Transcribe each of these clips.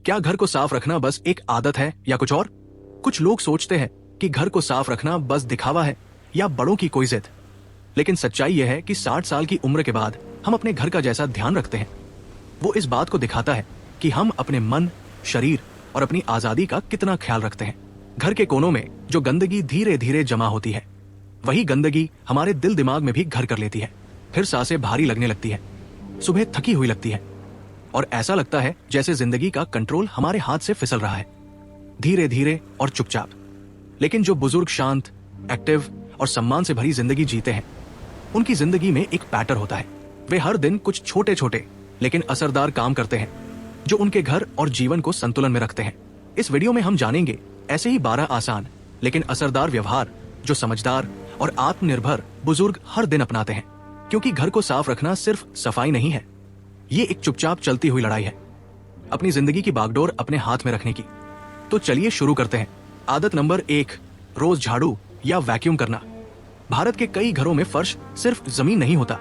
क्या घर को साफ रखना बस एक आदत है या कुछ और? कुछ लोग सोचते हैं कि घर को साफ रखना बस दिखावा है या बड़ों की कोई जिद। लेकिन सच्चाई यह है कि 60 साल की उम्र के बाद हम अपने घर का जैसा ध्यान रखते हैं, वो इस बात को दिखाता है कि हम अपने मन, शरीर और अपनी आजादी का कितना ख्याल रखते हैं। घर के कोनों में जो गंदगी धीरे धीरे जमा होती है, वही गंदगी हमारे दिल दिमाग में भी घर कर लेती है। फिर सांसें भारी लगने लगती है, सुबह थकी हुई लगती है और ऐसा लगता है जैसे जिंदगी का कंट्रोल हमारे हाथ से फिसल रहा है, धीरे धीरे और चुपचाप। लेकिन जो बुजुर्ग शांत, एक्टिव और सम्मान से भरी जिंदगी जीते हैं, उनकी जिंदगी में एक पैटर्न होता है। वे हर दिन कुछ छोटे छोटे लेकिन असरदार काम करते हैं जो उनके घर और जीवन को संतुलन में रखते हैं। इस वीडियो में हम जानेंगे ऐसे ही 12 आसान लेकिन असरदार व्यवहार जो समझदार और आत्मनिर्भर बुजुर्ग हर दिन अपनाते हैं। क्योंकि घर को साफ रखना सिर्फ सफाई नहीं है, ये एक चुपचाप चलती हुई लड़ाई है अपनी जिंदगी की बागडोर अपने हाथ में रखने की। तो चलिए शुरू करते हैं। आदत नंबर 1, रोज झाड़ू या वैक्यूम करना। भारत के कई घरों में फर्श सिर्फ जमीन नहीं होता,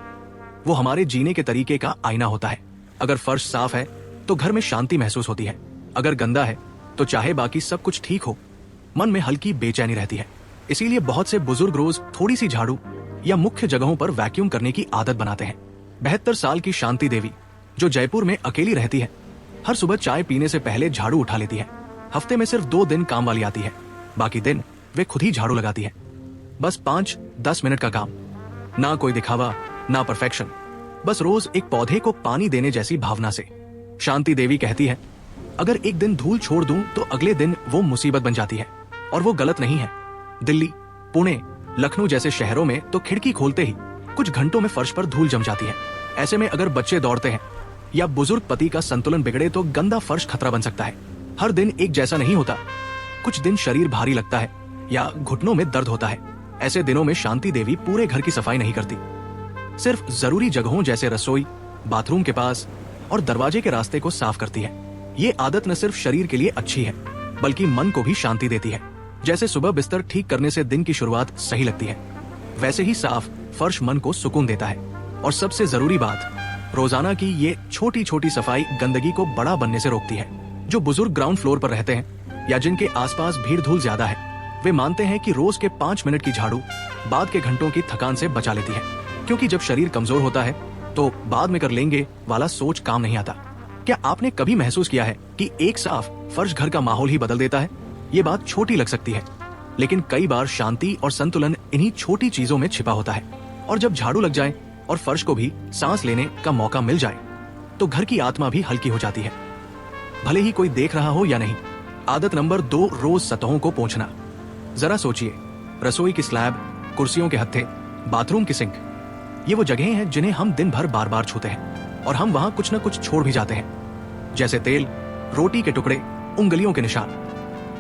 वो हमारे जीने के तरीके का आईना होता है। अगर फर्श साफ है तो घर में शांति महसूस होती है, अगर गंदा है तो चाहे बाकी सब कुछ ठीक हो, मन में हल्की बेचैनी रहती है। इसीलिए बहुत से बुजुर्ग रोज थोड़ी सी झाड़ू या मुख्य जगहों पर वैक्यूम करने की आदत बनाते हैं। 72 साल की शांति देवी, जो जयपुर में अकेली रहती है, हर सुबह चाय पीने से पहले झाड़ू उठा लेती है। हफ्ते में सिर्फ 2 दिन काम वाली आती है, बाकी दिन वे खुद ही झाड़ू लगाती है। बस 5-10 मिनट का काम, ना कोई दिखावा ना परफेक्शन, बस रोज एक पौधे को पानी देने जैसी भावना से। शांति देवी कहती है, अगर एक दिन धूल छोड़ दूं तो अगले दिन वो मुसीबत बन जाती है। और वो गलत नहीं है। दिल्ली, पुणे, लखनऊ जैसे शहरों में तो खिड़की खोलते ही कुछ घंटों में फर्श पर धूल जम जाती है। ऐसे में अगर बच्चे दौड़ते हैं या बुजुर्ग पति का संतुलन बिगड़े तो गंदा फर्श खतरा बन सकता है। हर दिन एक जैसा नहीं होता, कुछ दिन शरीर भारी लगता है या घुटनों में दर्द होता है। ऐसे दिनों में शांति देवी पूरे घर की सफाई नहीं करती, सिर्फ जरूरी जगहों जैसे रसोई, बाथरूम के पास और दरवाजे के रास्ते को साफ करती है। ये आदत न सिर्फ शरीर के लिए अच्छी है बल्कि मन को भी शांति देती है। जैसे सुबह बिस्तर ठीक करने से दिन की शुरुआत सही लगती है, वैसे ही साफ फर्श मन को सुकून देता है। और सबसे जरूरी बात, रोजाना की ये छोटी छोटी सफाई गंदगी को बड़ा बनने से रोकती है। जो बुजुर्ग ग्राउंड फ्लोर पर रहते हैं या जिनके आसपास भीड़ धूल ज्यादा है, वे मानते हैं कि रोज के 5 मिनट की झाड़ू बाद के घंटों की थकान से बचा लेती है। क्योंकि जब शरीर कमजोर होता है तो बाद में कर लेंगे वाला सोच काम नहीं आता। क्या आपने कभी महसूस किया है कि एक साफ फर्श घर का माहौल ही बदल देता है? ये बात छोटी लग सकती है, लेकिन कई बार शांति और संतुलन इन्हीं छोटी चीजों में छिपा होता है। और जब झाड़ू लग जाए और फर्श को भी सांस लेने का मौका मिल जाए तो घर की आत्मा भी हल्की हो जाती है, भले ही कोई देख रहा हो या नहीं। आदत नंबर 2, रोज सतहों को पोंछना। जरा सोचिए, रसोई की स्लैब, कुर्सियों के हत्थे, बाथरूम की सिंक, ये वो जगहें हैं जिन्हें हम दिन भर बार बार छूते हैं और हम वहां कुछ न कुछ छोड़ भी जाते हैं, जैसे तेल, रोटी के टुकड़े, उंगलियों के निशान।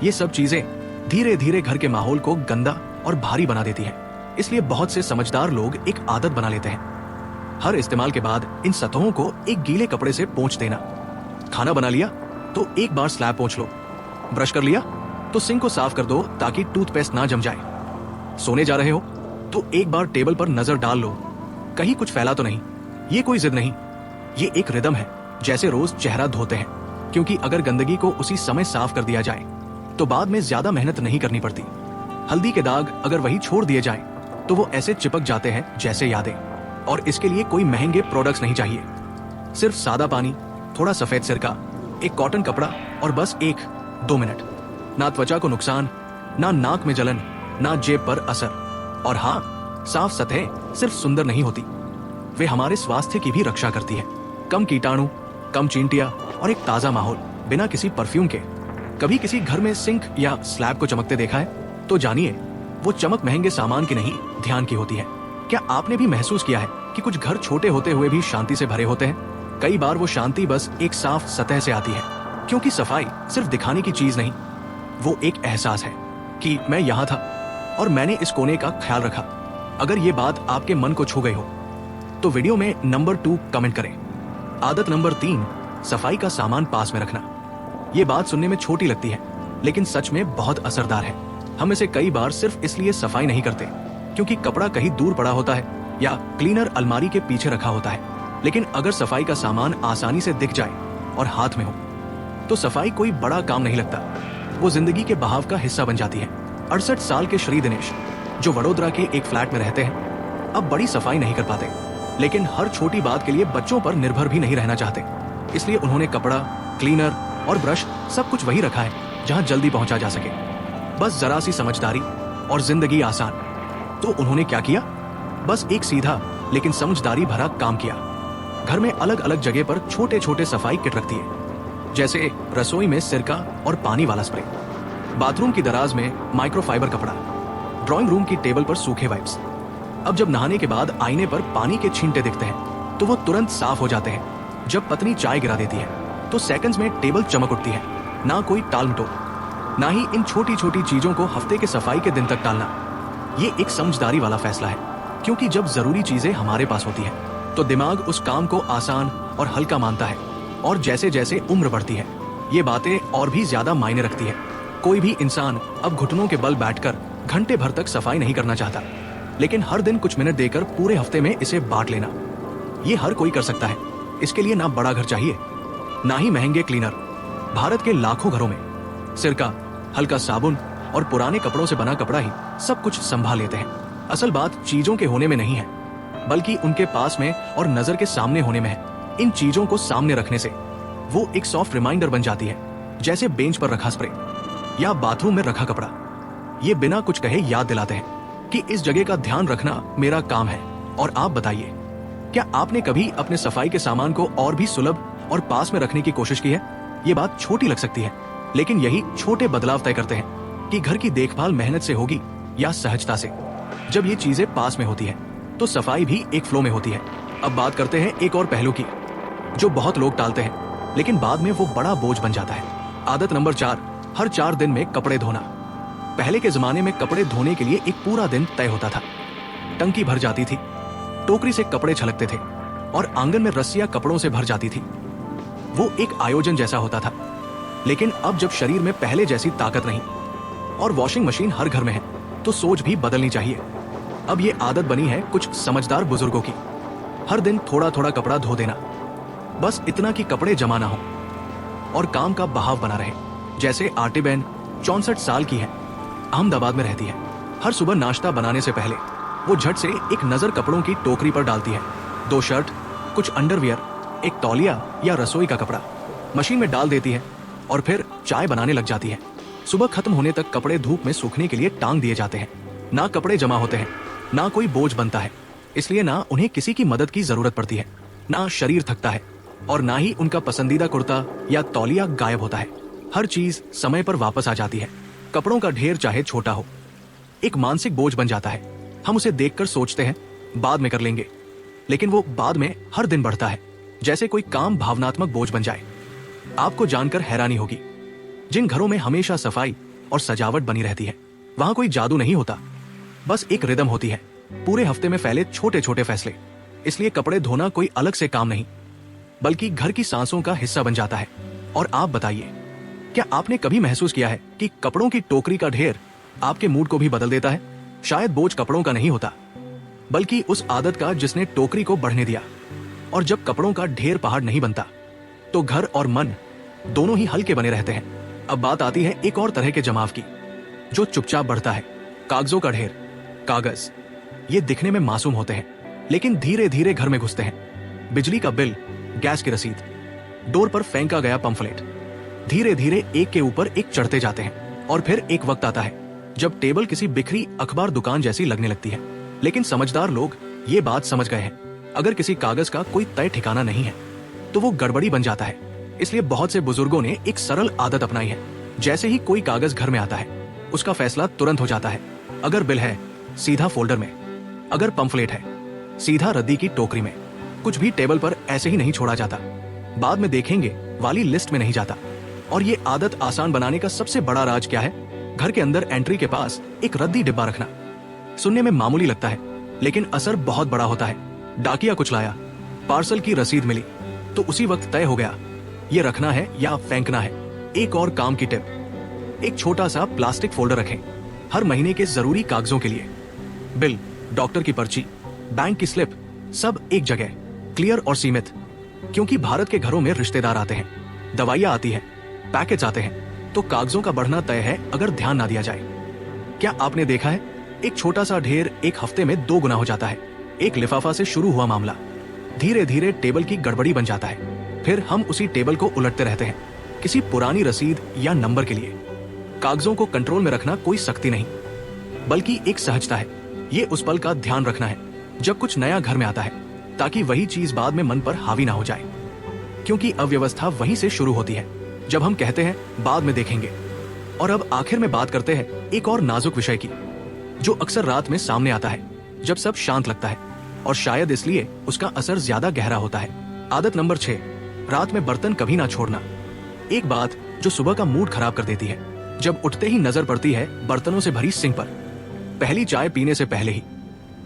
ये सब चीजें धीरे धीरे घर के माहौल को गंदा और भारी बना देती है। इसलिए बहुत से समझदार लोग एक आदत बना लेते हैं, हर इस्तेमाल के बाद इन सतहों को एक गीले कपड़े से पोंछ देना। खाना बना लिया तो एक बार स्लैब पोंछ लो, ब्रश कर लिया तो सिंक को साफ कर दो ताकि टूथपेस्ट ना जम जाए। सोने जा रहे हो तो एक बार टेबल पर नजर डाल लो, कहीं कुछ फैला तो नहीं। ये कोई जिद नहीं, ये एक रिदम है, जैसे रोज चेहरा धोते हैं। क्योंकि अगर गंदगी को उसी समय साफ कर दिया जाए तो बाद में ज्यादा मेहनत नहीं करनी पड़ती। हल्दी के दाग अगर वही छोड़ दिए जाएं तो वो ऐसे चिपक जाते हैं जैसे यादें। और इसके लिए कोई महंगे प्रोडक्ट्स नहीं चाहिए, सिर्फ सादा पानी, थोड़ा सफेद सिरका, एक कॉटन कपड़ा और बस 1-2 मिनट। ना त्वचा को नुकसान, ना नाक में जलन, ना जेब पर असर। और हाँ, साफ सतहें सिर्फ सुंदर नहीं होती, वे हमारे स्वास्थ्य की भी रक्षा करती है। कम कीटाणु, कम चींटियां और एक ताजा माहौल बिना किसी परफ्यूम के। कभी किसी घर में सिंक या स्लैब को चमकते देखा है? तो जानिए, वो चमक महंगे सामान की नहीं, ध्यान की होती है। क्या आपने भी महसूस किया है कि कुछ घर छोटे होते हुए भी शांति से भरे होते हैं? कई बार वो शांति बस एक साफ सतह से आती है। क्योंकि सफाई सिर्फ दिखाने की चीज नहीं, वो एक एहसास है कि मैं यहाँ था और मैंने इस कोने का ख्याल रखा। अगर ये बात आपके मन को छू गई हो तो वीडियो में नंबर 2 कमेंट करें। आदत नंबर 3, सफाई का सामान पास में रखना। ये बात सुनने में छोटी लगती है, लेकिन सच में बहुत असरदार है। हम इसे कई बार सिर्फ इसलिए सफाई नहीं करते क्योंकि कपड़ा कहीं दूर पड़ा होता है या क्लीनर अलमारी के पीछे रखा होता है। लेकिन अगर सफाई का सामान आसानी से दिख जाए और हाथ में हो तो सफाई कोई बड़ा काम नहीं लगता, वो जिंदगी के बहाव का हिस्सा बन जाती है। 68 साल के श्री दिनेश, जो वडोदरा के एक फ्लैट में रहते हैं, अब बड़ी सफाई नहीं कर पाते, लेकिन हर छोटी बात के लिए बच्चों पर निर्भर भी नहीं रहना चाहते। इसलिए उन्होंने कपड़ा, क्लीनर और ब्रश सब कुछ वही रखा है जहां जल्दी पहुंचा जा सके। बस जरा सी समझदारी और जिंदगी आसान। तो उन्होंने क्या किया? बस एक सीधा लेकिन समझदारी भरा काम किया। घर में अलग अलग जगह पर छोटे छोटे सफाई किट रख दिए, जैसे रसोई में सिरका और पानी वाला स्प्रे, बाथरूम की दराज में माइक्रोफाइबर कपड़ा, ड्राइंग रूम की टेबल पर सूखे वाइप्स। अब जब नहाने के बाद आईने पर पानी के छींटे दिखते हैं तो वो तुरंत साफ हो जाते हैं। जब पत्नी चाय गिरा देती है तो सेकंड्स में टेबल चमक उठती है। ना कोई टाल मटोल, ना ही इन छोटी छोटी चीजों को हफ्ते के सफाई के दिन तक टालना। ये एक समझदारी वाला फैसला है, क्योंकि जब जरूरी चीजें हमारे पास होती है तो दिमाग उस काम को आसान और हल्का मानता है, और जैसे जैसे उम्र बढ़ती है ये बातें और भी ज्यादा मायने रखती है। कोई भी इंसान अब घुटनों के बल बैठकर घंटे भर तक सफाई नहीं करना चाहता, लेकिन हर दिन कुछ मिनट देकर पूरे हफ्ते में इसे बांट लेना, ये हर कोई कर सकता है। इसके लिए ना बड़ा घर चाहिए, ना ही महंगे क्लीनर। भारत के लाखों घरों में सिरका, हल्का साबुन और पुराने कपड़ों से बना कपड़ा ही सब कुछ संभाल लेते हैं। असल बात चीजों के होने में नहीं है, बल्कि उनके पास में और नजर के सामने होने में है। इन चीजों को सामने रखने से वो एक सॉफ्ट रिमाइंडर बन जाती है, जैसे बेंच पर रखा स्प्रे या बाथरूम में रखा कपड़ा। ये बिना कुछ कहे याद दिलाते हैं कि इस जगह का ध्यान रखना मेरा काम है। और आप बताइए, क्या आपने कभी अपने सफाई के सामान को और भी सुलभ और पास में रखने की कोशिश की है? ये बात छोटी लग सकती है, लेकिन यही छोटे बदलाव तय करते हैं कि घर की देखभाल मेहनत से होगी या सहजता से। जब ये चीजें पास में होती है तो सफाई भी एक फ्लो में होती है। अब बात करते हैं एक और पहलू की, जो बहुत लोग टालते हैं, लेकिन बाद में वो बड़ा बोझ बन जाता है। आदत नंबर 4, हर 4 दिन में कपड़े धोना। पहले के जमाने में कपड़े धोने के लिए एक पूरा दिन तय होता था। टंकी भर जाती थी, टोकरी से कपड़े छलकते थे और आंगन में रस्सियां कपड़ों से भर जाती थी। वो एक आयोजन जैसा होता था। लेकिन अब जब शरीर में पहले जैसी ताकत नहीं और वॉशिंग मशीन हर घर में है, तो सोच भी बदलनी चाहिए। अब ये आदत बनी है कुछ समझदार बुजुर्गों की, हर दिन थोड़ा थोड़ा कपड़ा धो देना, बस इतना कि कपड़े जमा ना हो और काम का बहाव बना रहे। जैसे आरती बहन 64 साल की है, अहमदाबाद में रहती है। हर सुबह नाश्ता बनाने से पहले वो झट से एक नजर कपड़ों की टोकरी पर डालती है। 2 शर्ट, कुछ अंडरवियर, एक तौलिया या रसोई का कपड़ा मशीन में डाल देती है और फिर चाय बनाने लग जाती है। सुबह खत्म होने तक कपड़े धूप में सूखने के लिए टांग दिए जाते हैं। ना कपड़े जमा होते हैं, ना कोई बोझ बनता है, इसलिए ना उन्हें किसी की मदद की जरूरत पड़ती है, ना शरीर थकता है और ना ही उनका पसंदीदा कुर्ता या तौलिया गायब होता है। हर चीज समय पर वापस आ जाती है। कपड़ों का ढेर चाहे छोटा हो, एक मानसिक बोझ बन जाता है। हम उसे देखकर सोचते हैं बाद में कर लेंगे, लेकिन वो बाद में हर दिन बढ़ता है, जैसे कोई काम भावनात्मक बोझ बन जाए। आपको जानकर हैरानी होगी, जिन घरों में हमेशा सफाई और सजावट बनी रहती है वहां कोई जादू नहीं होता, बस एक रिदम होती है, पूरे हफ्ते में फैले छोटे छोटे फैसले। इसलिए कपड़े धोना कोई अलग से काम नहीं, बल्कि घर की सांसों का हिस्सा बन जाता है। और आप बताइए, क्या आपने कभी महसूस किया है कि कपड़ों की टोकरी का ढेर आपके मूड को भी बदल देता है? शायद बोझ कपड़ों का नहीं होता, बल्कि उस आदत का जिसने टोकरी को बढ़ने दिया। और जब कपड़ों का ढेर पहाड़ नहीं बनता, तो घर और मन दोनों ही हल्के बने रहते हैं। अब बात आती है एक और तरह के जमाव की, जो चुपचाप बढ़ता है। कागजों का ढेर। कागज ये दिखने में मासूम होते हैं, लेकिन धीरे धीरे घर में घुसते हैं। बिजली का बिल, गैस की रसीद, डोर पर फेंका गया पंफलेट, धीरे धीरे एक के ऊपर एक चढ़ते जाते हैं। और फिर एक वक्त आता है जब टेबल किसी बिखरी अखबार दुकान जैसी लगने लगती है। लेकिन समझदार लोग ये बात समझ गए हैं, अगर किसी कागज का कोई तय ठिकाना नहीं है तो वो गड़बड़ी बन जाता है। इसलिए बहुत से बुजुर्गों ने एक सरल आदत अपनाई है। जैसे ही कोई कागज घर में आता है, उसका फैसला तुरंत हो जाता है। अगर बिल है, सीधा फोल्डर में। अगर पंफलेट है, सीधा रद्दी की टोकरी में। कुछ भी टेबल पर ऐसे ही नहीं छोड़ा जाता, बाद में देखेंगे वाली लिस्ट में नहीं जाता। और ये आदत आसान बनाने का सबसे बड़ा राज क्या है? घर के अंदर एंट्री के पास एक रद्दी डिब्बा रखना। सुनने में मामूली लगता है, लेकिन असर बहुत बड़ा होता है। डाकिया कुछ लाया, पार्सल की रसीद मिली, तो उसी वक्त तय हो गया ये रखना है या फेंकना है। एक और काम की टिप, एक छोटा सा प्लास्टिक फोल्डर रखें हर महीने के जरूरी कागजों के लिए। बिल, डॉक्टर की पर्ची, बैंक की स्लिप, सब एक जगह, क्लियर और सीमित। क्योंकि भारत के घरों में रिश्तेदार आते हैं, दवाइयां आती है, पैकेट्स आते हैं तो कागजों का बढ़ना तय है अगर ध्यान ना दिया जाए। क्या आपने देखा है, एक छोटा सा ढेर एक हफ्ते में 2 गुना हो जाता है। एक लिफाफा से शुरू हुआ मामला धीरे धीरे टेबल की गड़बड़ी बन जाता है। फिर हम उसी टेबल को उलटते रहते हैं किसी पुरानी रसीद या नंबर के लिए। कागजों को कंट्रोल में रखना कोई सख्ती नहीं, बल्कि एक सहजता है। ये उस पल का ध्यान रखना है जब कुछ नया घर में आता है, ताकि वही चीज बाद में मन पर हावी ना हो जाए। क्योंकि अव्यवस्था वहीं से शुरू होती है जब हम कहते हैं बाद में देखेंगे। और अब आखिर में बात करते हैं एक और नाजुक विषय की, जो अक्सर रात में सामने आता है जब सब शांत लगता है, और शायद इसलिए उसका असर ज्यादा गहरा होता है। आदत नंबर 6, रात में बर्तन कभी ना छोड़ना। एक बात जो सुबह का मूड खराब कर देती है, जब उठते ही नजर पड़ती है बर्तनों से भरी सिंक पर। पहली चाय पीने से पहले ही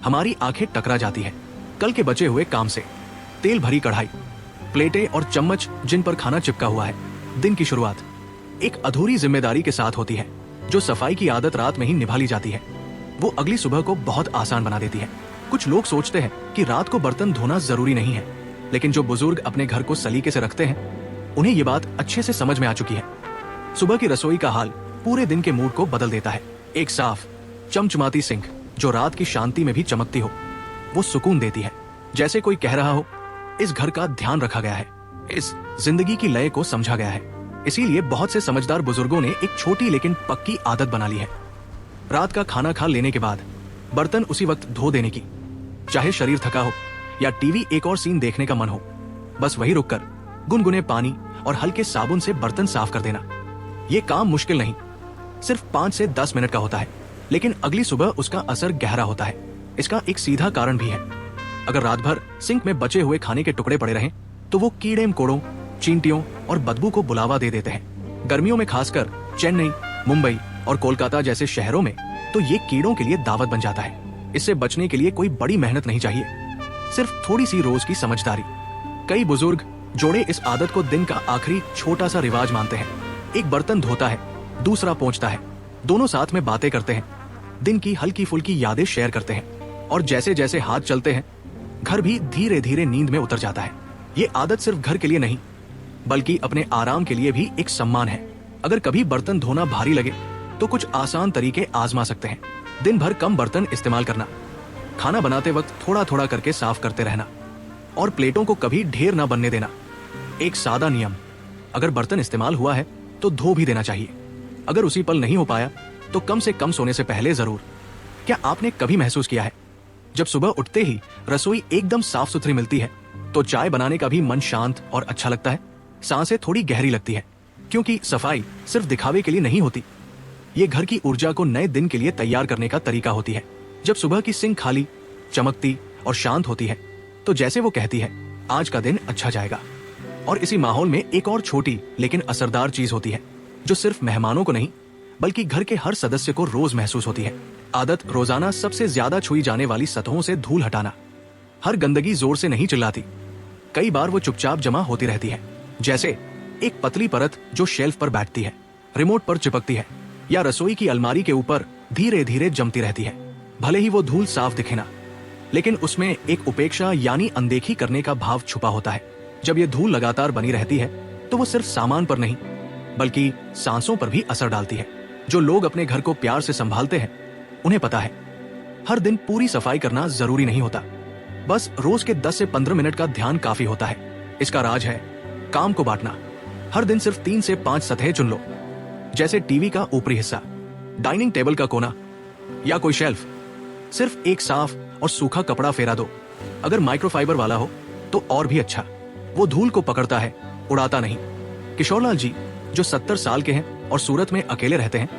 हमारी आंखें टकरा जाती है कल के बचे हुए काम से। तेल भरी कढ़ाई, प्लेटें और चम्मच जिन पर खाना चिपका हुआ है। दिन की शुरुआत एक अधूरी जिम्मेदारी के साथ होती है, जो सफाई की आदत रात में ही निभा ली जाती है। वो अगली सुबह को बहुत आसान बना देती है। कुछ लोग सोचते हैं कि रात को बर्तन धोना जरूरी नहीं है, लेकिन जो बुजुर्ग अपने घर को सलीके से रखते हैं उन्हें ये बात अच्छे से समझ में आ चुकी है। सुबह की रसोई का हाल पूरे दिन के मूड को बदल देता है। एक साफ चमचमाती सिंक जो रात की शांति में भी चमकती हो, वो सुकून देती है। जैसे कोई कह रहा हो, इस घर का ध्यान रखा गया है, इस जिंदगी की लय को समझा गया है। इसीलिए बहुत से समझदार बुजुर्गों ने एक छोटी लेकिन पक्की आदत बना ली है, रात का खाना खा लेने के बाद बर्तन उसी वक्त धो देने की। चाहे शरीर थका हो या टीवी एक और सीन देखने का मन हो, बस वही रुककर गुनगुने पानी और हल्के साबुन से बर्तन साफ कर देना। ये काम मुश्किल नहीं, सिर्फ 5 से 10 मिनट का होता है, लेकिन अगली सुबह उसका असर गहरा होता है। इसका एक सीधा कारण भी है। अगर रात भर सिंक में बचे हुए खाने के टुकड़े पड़े रहें तो वो कीड़े मकोड़ों, चींटियों और बदबू को बुलावा दे देते हैं। गर्मियों में खासकर चेन्नई, मुंबई और कोलकाता जैसे शहरों में तो ये कीड़ों के लिए दावत बन जाता है। इससे बचने के लिए कोई बड़ी मेहनत नहीं चाहिए, सिर्फ थोड़ी सी रोज की समझदारी। कई बुजुर्ग जोड़े इस आदत को दिन का आखिरी छोटा सा रिवाज मानते हैं। एक बर्तन धोता है, दूसरा पोंछता है, दोनों साथ में बातें करते हैं, दिन की हल्की फुल्की यादें शेयर करते हैं, और जैसे जैसे हाथ चलते हैं घर भी धीरे धीरे नींद में उतर जाता है। ये आदत सिर्फ घर के लिए नहीं, बल्कि अपने आराम के लिए भी एक सम्मान है। अगर कभी बर्तन धोना भारी लगे तो कुछ आसान तरीके आजमा सकते हैं। दिन भर कम बर्तन इस्तेमाल करना, खाना बनाते वक्त थोड़ा थोड़ा करके साफ करते रहना, और प्लेटों को कभी ढेर ना बनने देना। एक सादा नियम, अगर बर्तन इस्तेमाल हुआ है तो धो भी देना चाहिए। अगर उसी पल नहीं हो पाया तो कम से कम सोने से पहले जरूर। क्या आपने कभी महसूस किया है, जब सुबह उठते ही रसोई एकदम साफ सुथरी मिलती है तो चाय बनाने का भी मन शांत और अच्छा लगता है, सांसें थोड़ी गहरी लगती है, क्योंकि सफाई सिर्फ दिखावे के लिए नहीं होती, ये घर की ऊर्जा को नए दिन के लिए तैयार करने का तरीका होती है। जब सुबह की सिंक खाली, चमकती और शांत होती है तो जैसे वो कहती है आज का दिन अच्छा जाएगा। और इसी माहौल में एक और छोटी लेकिन असरदार चीज होती है, जो सिर्फ मेहमानों को नहीं बल्कि घर के हर सदस्य को रोज महसूस होती है। आदत रोजाना सबसे ज्यादा छुई जाने वाली सतहों से धूल हटाना। हर गंदगी जोर से नहीं चिल्लाती, कई बार वो चुपचाप जमा होती रहती है। जैसे एक पतली परत जो शेल्फ पर बैठती है, रिमोट पर चिपकती है, या रसोई की अलमारी के ऊपर धीरे धीरे जमती रहती है। भले ही वो धूल साफ दिखे ना, लेकिन उसमें एक उपेक्षा यानी अनदेखी करने का भाव छुपा होता है। जब ये धूल लगातार बनी रहती है तो वो सिर्फ सामान पर नहीं बल्कि सांसों पर भी असर डालती है। जो लोग अपने घर को प्यार से संभालते हैं उन्हें पता है, हर दिन पूरी सफाई करना जरूरी नहीं होता, बस रोज के 10 से 15 मिनट का ध्यान काफी होता है। इसका राज है काम को बांटना। हर दिन सिर्फ 3 से 5 सतहें चुन लो, जैसे टीवी का ऊपरी हिस्सा, डाइनिंग टेबल का कोना या कोई शेल्फ। सिर्फ एक साफ और सूखा कपड़ा फेरा दो, अगर माइक्रोफाइबर वाला हो तो और भी अच्छा। वो धूल को पकड़ता है, उड़ाता नहीं। किशोरलाल जी जो 70 साल के हैं और सूरत में अकेले रहते हैं,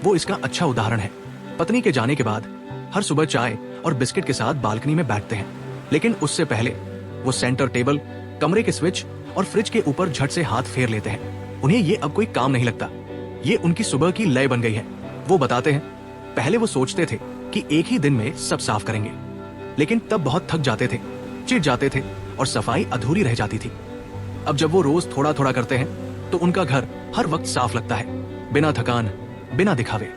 वो इसका अच्छा उदाहरण है। पत्नी के जाने के बाद हर सुबह चाय और बिस्किट के साथ बालकनी में बैठते हैं, लेकिन उससे पहले वो सेंटर टेबल, कमरे के स्विच और फ्रिज के ऊपर झट से हाथ फेर लेते हैं। उन्हें ये अब कोई काम नहीं लगता, ये उनकी सुबह की लय बन गई है। वो बताते हैं, पहले वो सोचते थे कि एक ही दिन में सब साफ करेंगे, लेकिन तब बहुत थक जाते थे, चिढ़ जाते थे और सफाई अधूरी रह जाती थी। अब जब वो रोज थोड़ा थोड़ा करते हैं तो उनका घर हर वक्त साफ लगता है, बिना थकान, बिना दिखावे।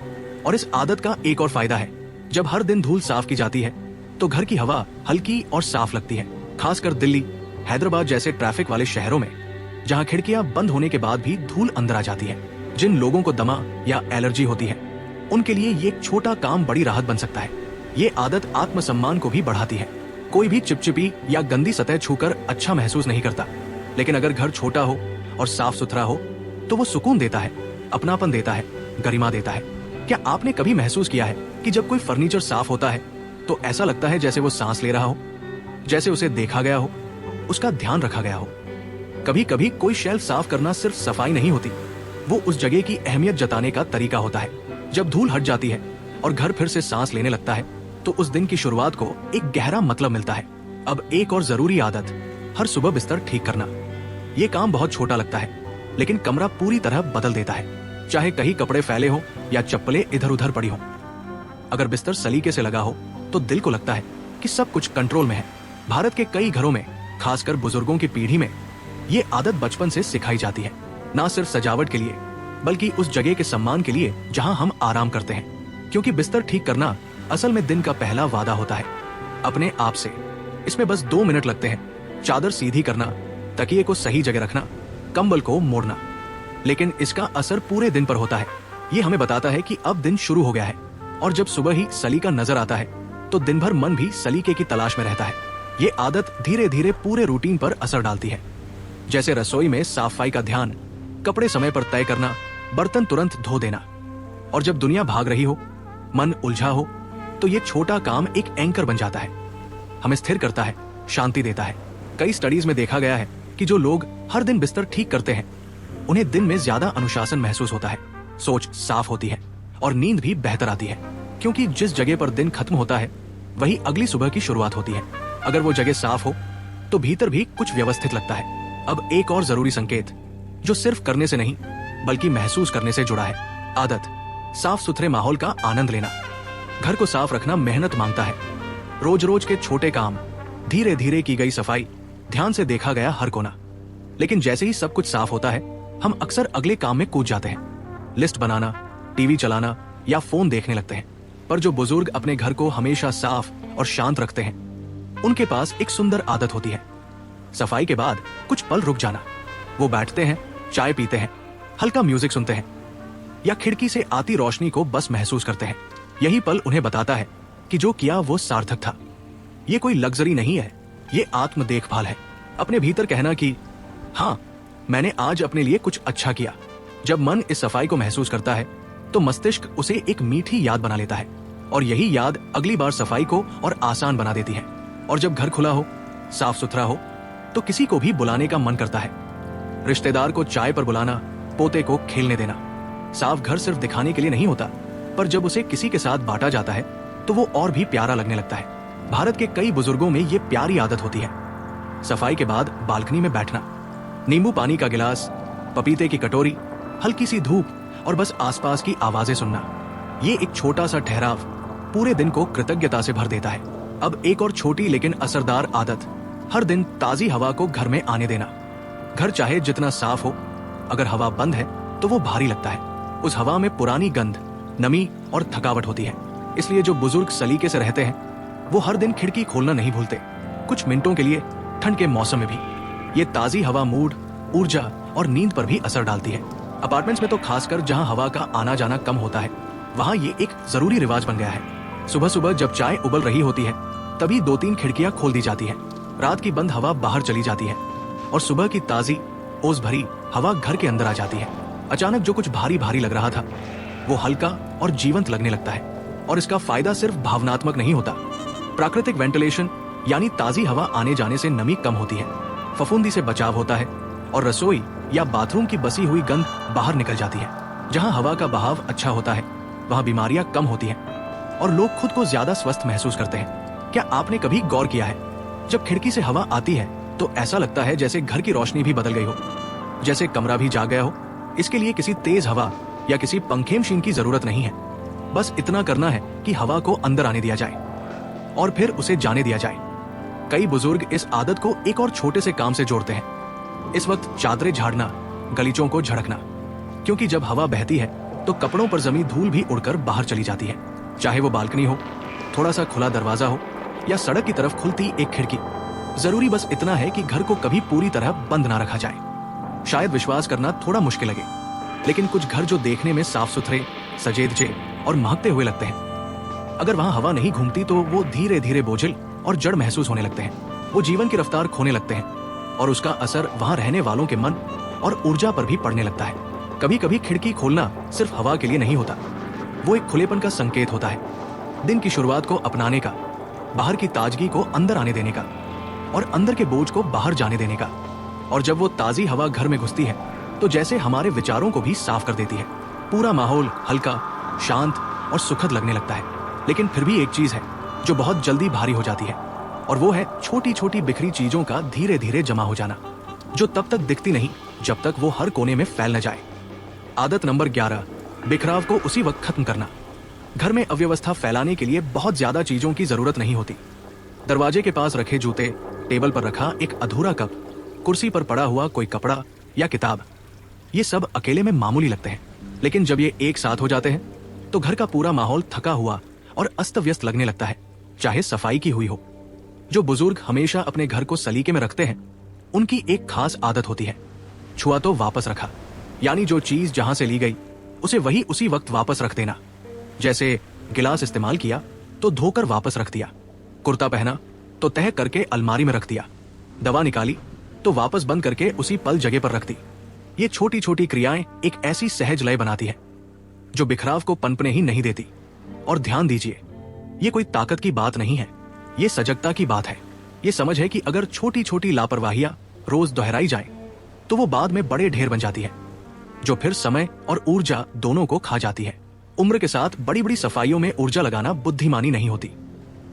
और इस आदत का एक और फायदा है, जब हर दिन धूल साफ की जाती है तो घर की हवा हल्की और साफ लगती है। खासकर दिल्ली, हैदराबाद जैसे ट्रैफिक वाले शहरों में जहां खिड़कियां बंद होने के बाद भी धूल अंदर आ जाती है। जिन लोगों को दमा या एलर्जी होती है उनके लिए ये एक छोटा काम बड़ी राहत बन सकता है। ये आदत आत्मसम्मान को भी बढ़ाती है। कोई भी चिपचिपी या गंदी सतह छूकर अच्छा महसूस नहीं करता, लेकिन अगर घर छोटा हो और साफ सुथरा हो तो वो सुकून देता है, अपनापन देता है, गरिमा देता है। क्या आपने कभी महसूस किया है कि जब कोई फर्नीचर साफ होता है तो ऐसा लगता है जैसे वो सांस ले रहा हो, जैसे उसे देखा गया हो, उसका ध्यान रखा गया हो। कभी कभी कोई शेल्फ साफ करना सिर्फ सफाई नहीं होती, वो उस जगह की अहमियत जताने का तरीका होता है। जब धूल हट जाती है और घर फिर से सांस लेने लगता है तो उस दिन की शुरुआत को एक गहरा मतलब मिलता है। अब एक और जरूरी आदत, हर सुबह बिस्तर ठीक करना। ये काम बहुत छोटा लगता है, लेकिन कमरा पूरी तरह बदल देता है। चाहे कहीं कपड़े फैले हो या चप्पलें इधर उधर पड़ी हो, अगर बिस्तर सलीके से लगा हो तो दिल को लगता है कि सब कुछ कंट्रोल में है। भारत के कई घरों में, खासकर बुजुर्गों की पीढ़ी में, ये आदत बचपन से सिखाई जाती है, ना सिर्फ सजावट के लिए बल्कि उस जगह के सम्मान के लिए जहां हम आराम करते हैं। क्योंकि बिस्तर ठीक करना असल में दिन का पहला वादा होता है अपने आप से। इसमें बस 2 मिनट लगते हैं। चादर सीधी करना, तकिए को सही जगह रखना, कंबल को मोड़ना, लेकिन इसका असर पूरे दिन पर होता है। ये हमें बताता है कि अब दिन शुरू हो गया है। और जब सुबह ही सलीका नजर आता है तो दिन भर मन भी सलीके की तलाश में रहता है। ये आदत धीरे धीरे पूरे रूटीन पर असर डालती है। जैसे रसोई में सफाई का ध्यान, कपड़े समय पर तय करना, बर्तन तुरंत धो देना। और जब दुनिया भाग रही हो, मन उलझा हो, तो ये छोटा काम एक एंकर बन जाता है, हमें स्थिर करता है, शांति देता है। कई स्टडीज में देखा गया है कि जो लोग हर दिन बिस्तर ठीक करते हैं उन्हें दिन में ज्यादा अनुशासन महसूस होता है, सोच साफ होती है और नींद भी बेहतर आती है। क्योंकि जिस जगह पर दिन खत्म होता है वही अगली सुबह की शुरुआत होती है। अगर वो जगह साफ हो तो भीतर भी कुछ व्यवस्थित लगता है। अब एक और जरूरी संकेत जो सिर्फ करने से नहीं बल्कि महसूस करने से जुड़ा है, आदत, साफ सुथरे माहौल का आनंद लेना। घर को साफ रखना मेहनत मांगता है। रोज रोज के छोटे काम, धीरे धीरे की गई सफाई, ध्यान से देखा गया हर कोना। लेकिन जैसे ही सब कुछ साफ होता है हम अक्सर अगले काम में कूद जाते हैं। लिस्ट बनाना, टीवी चलाना या फोन देखने लगते हैं। पर जो बुजुर्ग अपने घर को हमेशा साफ और शांत रखते हैं उनके पास एक सुंदर आदत होती है, सफाई के बाद कुछ पल रुक जाना। वो बैठते हैं, चाय पीते हैं, हल्का म्यूजिक सुनते हैं या खिड़की से आती रोशनी को बस महसूस करते हैं। यही पल उन्हें बताता है कि जो किया वो सार्थक था। ये कोई लग्जरी नहीं है, ये आत्म देखभाल है। अपने भीतर कहना कि हाँ, मैंने आज अपने लिए कुछ अच्छा किया। जब मन इस सफाई को महसूस करता है तो मस्तिष्क उसे एक मीठी याद बना लेता है और यही याद अगली बार सफाई को और आसान बना देती है। और जब घर खुला हो, साफ सुथरा हो, तो किसी को भी बुलाने का मन करता है। रिश्तेदार को चाय पर बुलाना, पोते को खेलने देना। साफ घर सिर्फ दिखाने के लिए नहीं होता, पर जब उसे किसी के साथ बांटा जाता है तो वो और भी प्यारा लगने लगता है। भारत के कई बुजुर्गों में ये प्यारी आदत होती है। सफाई के बाद बालकनी में बैठना, नींबू पानी का गिलास, पपीते की कटोरी, हल्की सी धूप और बस आसपास की आवाजें सुनना। ये एक छोटा सा ठहराव पूरे दिन को कृतज्ञता से भर देता है। अब एक और छोटी लेकिन असरदार आदत, हर दिन ताजी हवा को घर में आने देना। घर चाहे जितना साफ हो, अगर हवा बंद है तो वो भारी लगता है। उस हवा में पुरानी गंध, नमी और थकावट होती है। इसलिए जो बुजुर्ग सलीके से रहते हैं वो हर दिन खिड़की खोलना नहीं भूलते, कुछ मिनटों के लिए, ठंड के मौसम में भी। ये ताजी हवा मूड, ऊर्जा और नींद पर भी असर डालती है। अपार्टमेंट्स में तो खासकर जहां हवा का आना जाना कम होता है वहां ये एक जरूरी रिवाज बन गया है। सुबह सुबह जब चाय उबल रही होती है तभी 2-3 खिड़कियां खोल दी जाती है। रात की बंद हवा बाहर चली जाती है और सुबह की ताजी, ओस भरी हवा घर के अंदर आ जाती है। अचानक जो कुछ भारी भारी लग रहा था वो हल्का और जीवंत लगने लगता है। और इसका फायदा सिर्फ भावनात्मक नहीं होता। प्राकृतिक वेंटिलेशन यानी ताजी हवा आने जाने से नमी कम होती है, फफूंदी से बचाव होता है और रसोई या बाथरूम की बसी हुई गंध बाहर निकल जाती है। जहां हवा का बहाव अच्छा होता है वहां बीमारियां कम होती हैं और लोग खुद को ज्यादा स्वस्थ महसूस करते हैं। क्या आपने कभी गौर किया है, जब खिड़की से हवा आती है तो ऐसा लगता है जैसे घर की रोशनी भी बदल गई हो, जैसे कमरा भी जाग गया हो। इसके लिए किसी तेज हवा या किसी पंखे मशीन की जरूरत नहीं है। बस इतना करना है कि हवा को अंदर आने दिया जाए और फिर उसे जाने दिया जाए। कई बुजुर्ग इस आदत को एक और छोटे से काम से जोड़ते हैं। इस वक्त चादरें झाड़ना, गलीचों को झड़कना, क्योंकि जब हवा बहती है तो कपड़ों पर जमी धूल भी उड़कर बाहर चली जाती है। चाहे वो बालकनी हो, थोड़ा सा खुला दरवाजा हो या सड़क की तरफ खुलती एक खिड़की। जरूरी बस इतना है कि घर को कभी पूरी तरह बंद ना रखा जाए। शायद विश्वास करना थोड़ा मुश्किल लगे, लेकिन कुछ घर जो देखने में साफ सुथरे, सजेधजे और महकते हुए लगते हैं, अगर वहां हवा नहीं घूमती तो वो धीरे धीरे बोझिल और जड़ महसूस होने लगते हैं। वो जीवन की रफ्तार खोने लगते हैं और उसका असर वहां रहने वालों के मन और ऊर्जा पर भी पड़ने लगता है। कभी कभी खिड़की खोलना सिर्फ हवा के लिए नहीं होता, वो एक खुलेपन का संकेत होता है, दिन की शुरुआत को अपनाने का, बाहर की ताजगी को अंदर आने देने का और अंदर के बोझ को बाहर जाने देने का। और जब वो ताजी हवा घर में घुसती है तो जैसे हमारे विचारों को भी साफ कर देती है। पूरा माहौल हल्का, शांत और सुखद लगने लगता है। लेकिन फिर भी एक चीज है जो बहुत जल्दी भारी हो जाती है, और वो है छोटी छोटी बिखरी चीजों का धीरे धीरे जमा हो जाना, जो तब तक दिखती नहीं जब तक वो हर कोने में फैल न जाए। आदत नंबर 11, बिखराव को उसी वक्त खत्म करना। घर में अव्यवस्था फैलाने के लिए बहुत ज्यादा चीजों की जरूरत नहीं होती। दरवाजे के पास रखे जूते, टेबल पर रखा एक अधूरा कप, कुर्सी पर पड़ा हुआ कोई कपड़ा या किताब, ये सब अकेले में मामूली लगते हैं, लेकिन जब ये एक साथ हो जाते हैं तो घर का पूरा माहौल थका हुआ और अस्त व्यस्त लगने लगता है, चाहे सफाई की हुई हो। जो बुजुर्ग हमेशा अपने घर को सलीके में रखते हैं, उनकी एक खास आदत होती है, छुआ तो वापस रखा। यानी जो चीज जहां से ली गई उसे वही उसी वक्त वापस रख देना। जैसे गिलास इस्तेमाल किया तो धोकर वापस रख दिया, कुर्ता पहना तो तह करके अलमारी में रख दिया, दवा निकाली तो वापस बंद करके उसी पल जगह पर रख दी। ये छोटी छोटी क्रियाएं एक ऐसी सहज लय बनाती है जो बिखराव को पनपने ही नहीं देती। और ध्यान दीजिए, ये कोई ताकत की बात नहीं है, ये सजगता की बात है। ये समझ है कि अगर छोटी छोटी लापरवाहियां रोज दोहराई जाए तो वो बाद में बड़े ढेर बन जाती है, जो फिर समय और ऊर्जा दोनों को खा जाती है। उम्र के साथ बड़ी बड़ी सफाइयों में ऊर्जा लगाना बुद्धिमानी नहीं होती।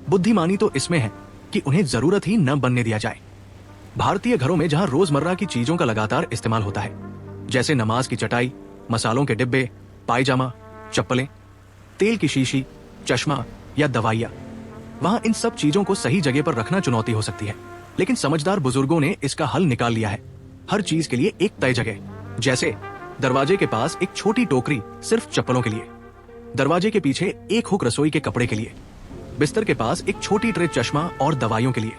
बुद्धिमानी तो इसमें है कि उन्हें जरूरत ही न बनने दिया जाए। भारतीय घरों में जहां रोजमर्रा की चीजों का लगातार इस्तेमाल होता है, जैसे नमाज की चटाई, मसालों के डिब्बे, पायजामा, चप्पलें, तेल की शीशी, चश्मा या दवाइयां, वहां इन सब चीजों को सही जगह पर रखना चुनौती हो सकती है। लेकिन समझदार बुजुर्गों ने इसका हल निकाल लिया है। हर चीज के लिए एक तय जगह, जैसे दरवाजे के पास एक छोटी टोकरी सिर्फ चप्पलों के लिए, दरवाजे के पीछे एक हुक रसोई के कपड़े के लिए, बिस्तर के पास एक छोटी ट्रे चश्मा और दवाइयों के लिए।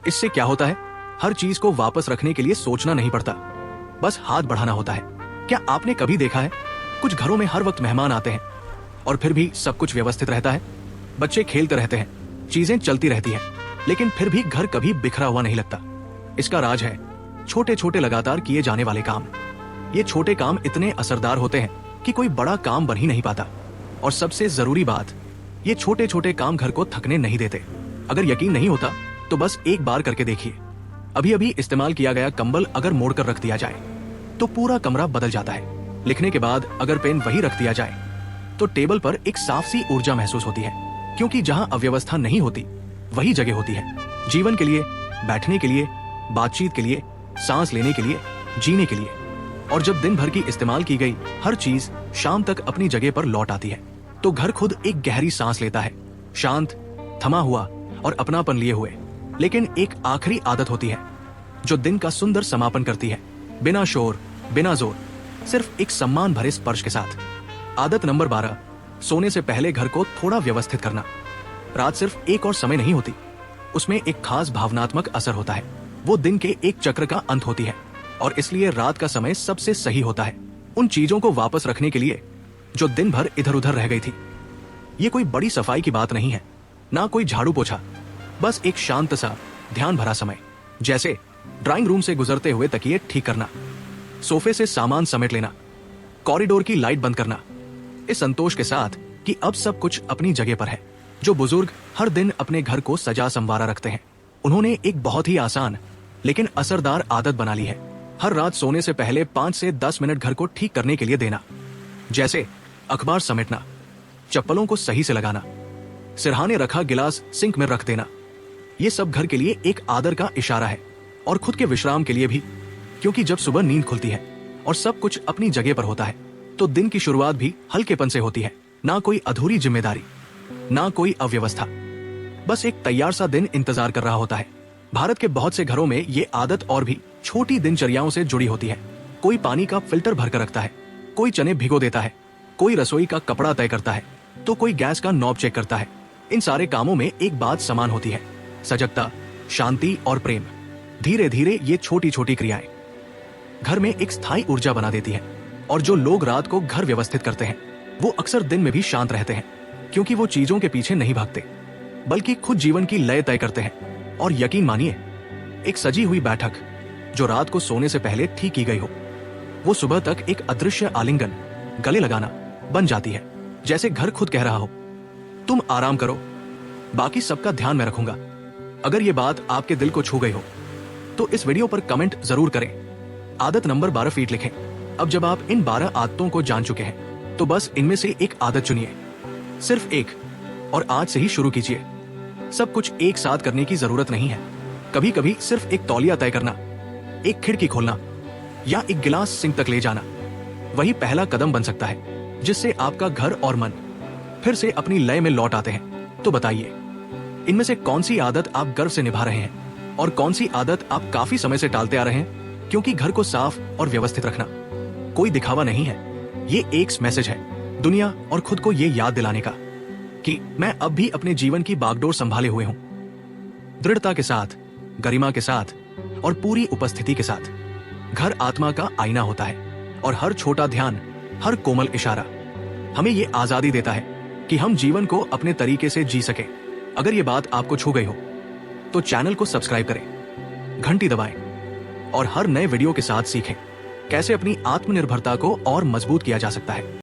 इससे क्या होता है, हर चीज को वापस रखने के लिए सोचना नहीं पड़ता, बस हाथ बढ़ाना होता है। क्या आपने कभी देखा है, कुछ घरों में हर वक्त मेहमान आते हैं और फिर भी सब कुछ व्यवस्थित रहता है, बच्चे खेलते रहते हैं, चीजें चलती रहती हैं, लेकिन फिर भी घर कभी बिखरा हुआ नहीं लगता। इसका राज है छोटे छोटे लगातार किए जाने वाले काम। ये छोटे काम इतने असरदार होते हैं कि कोई बड़ा काम बन ही नहीं पाता। और सबसे जरूरी बात, ये छोटे छोटे काम घर को थकने नहीं देते। अगर यकीन नहीं होता तो बस एक बार करके देखिए। अभी अभी इस्तेमाल किया गया कंबल अगर मोड़कर रख दिया जाए तो पूरा कमरा बदल जाता है। लिखने के बाद अगर पेन वही रख दिया जाए तो टेबल पर एक साफ सी ऊर्जा महसूस होती है, क्योंकि जहां अव्यवस्था नहीं होती वही जगह होती है जीवन के लिए, बैठने के लिए, बातचीत के लिए, सांस लेने के लिए, जीने के लिए। और जब दिन भर की इस्तेमाल की गई हर चीज शाम तक अपनी जगह पर लौट आती है तो घर खुद एक गहरी सांस लेता है, शांत, थमा हुआ और अपनापन लिए हुए। लेकिन एक आखिरी आदत होती है जो दिन का सुंदर समापन करती है, बिना शोर, बिना जोर, सिर्फ एक सम्मान भरे स्पर्श के साथ। आदत नंबर 12, सोने से पहले घर को थोड़ा व्यवस्थित करना। रात सिर्फ एक और समय नहीं होती, उसमें एक खास भावनात्मक असर होता है। वो दिन के एक चक्र का अंत होती है और इसलिए रात का समय सबसे सही होता है उन चीजों को वापस रखने के लिए जो दिन भर इधर उधर रह गई थी। ये कोई बड़ी सफाई की बात नहीं है, ना कोई झाड़ू पोछा, बस एक शांत सा ध्यान भरा समय। जैसे ड्राइंग रूम से गुजरते हुए तकिए ठीक करना, सोफे से सामान समेट लेना, कॉरिडोर की लाइट बंद करना, इस संतोष के साथ कि अब सब कुछ अपनी जगह पर है। जो बुजुर्ग हर दिन अपने घर को सजा संवारा रखते हैं, उन्होंने एक बहुत ही आसान लेकिन असरदार आदत बना ली है, हर रात सोने से पहले 5 से 10 मिनट घर को ठीक करने के लिए देना। जैसे अखबार समेटना, चप्पलों को सही से लगाना, सिरहाने रखा गिलास सिंक में रख देना। ये सब घर के लिए एक आदर का इशारा है और खुद के विश्राम के लिए भी, क्योंकि जब सुबह नींद खुलती है और सब कुछ अपनी जगह पर होता है तो दिन की शुरुआत भी हल्केपन से होती है। ना कोई अधूरी जिम्मेदारी, ना कोई अव्यवस्था, बस एक तैयार सा दिन इंतजार कर रहा होता है। भारत के बहुत से घरों में ये आदत और भी छोटी दिनचर्याओं से जुड़ी होती है। कोई पानी का फिल्टर भरकर रखता है, कोई चने भिगो देता है, कोई रसोई का कपड़ा तय करता है, तो कोई गैस का नॉब चेक करता है। इन सारे कामों में एक बात समान होती है, सजगता, शांति और प्रेम। धीरे धीरे ये छोटी छोटी क्रियाएं घर में एक स्थायी ऊर्जा बना देती है। और जो लोग रात को घर व्यवस्थित करते हैं वो अक्सर दिन में भी शांत रहते हैं, क्योंकि वो चीजों के पीछे नहीं भागते बल्कि खुद जीवन की लय तय करते हैं। और यकीन मानिए, एक सजी हुई बैठक जो रात को सोने से पहले ठीक की गई हो, वो सुबह तक एक अदृश्य आलिंगन, गले लगाना बन जाती है। जैसे घर खुद कह रहा हो, तुम आराम करो, बाकी सबका ध्यान मैं रखूंगा। अगर ये बात आपके दिल को छू गई हो तो इस वीडियो पर कमेंट जरूर करें। आदत नंबर 12 फीट लिखें। अब जब आप इन 12 आदतों को जान चुके हैं तो बस इनमें से एक आदत चुनिए, सिर्फ एक, और आज से ही शुरू कीजिए। सब कुछ एक साथ करने की जरूरत नहीं है। कभी कभी सिर्फ एक तौलिया तय करना, एक खिड़की खोलना या एक गिलास सिंक तक ले जाना, वही पहला कदम बन सकता है जिससे आपका घर और मन फिर से अपनी लय में लौट आते हैं। तो बताइए, इनमें से कौन सी आदत आप गर्व से निभा रहे हैं और कौन सी आदत आप काफी समय से टालते आ रहे हैं? क्योंकि घर को साफ और व्यवस्थित रखना कोई दिखावा नहीं है, ये एक मैसेज है दुनिया और खुद को ये याद दिलाने का कि मैं अब भी अपने जीवन की बागडोर संभाले हुए हूं, दृढ़ता के साथ, गरिमा के साथ और पूरी उपस्थिति के साथ। घर आत्मा का आईना होता है और हर छोटा ध्यान, हर कोमल इशारा हमें ये आजादी देता है कि हम जीवन को अपने तरीके से जी सकें। अगर ये बात आपको छू गई हो तो चैनल को सब्सक्राइब करें, घंटी दबाएं और हर नए वीडियो के साथ सीखें कैसे अपनी आत्मनिर्भरता को और मजबूत किया जा सकता है।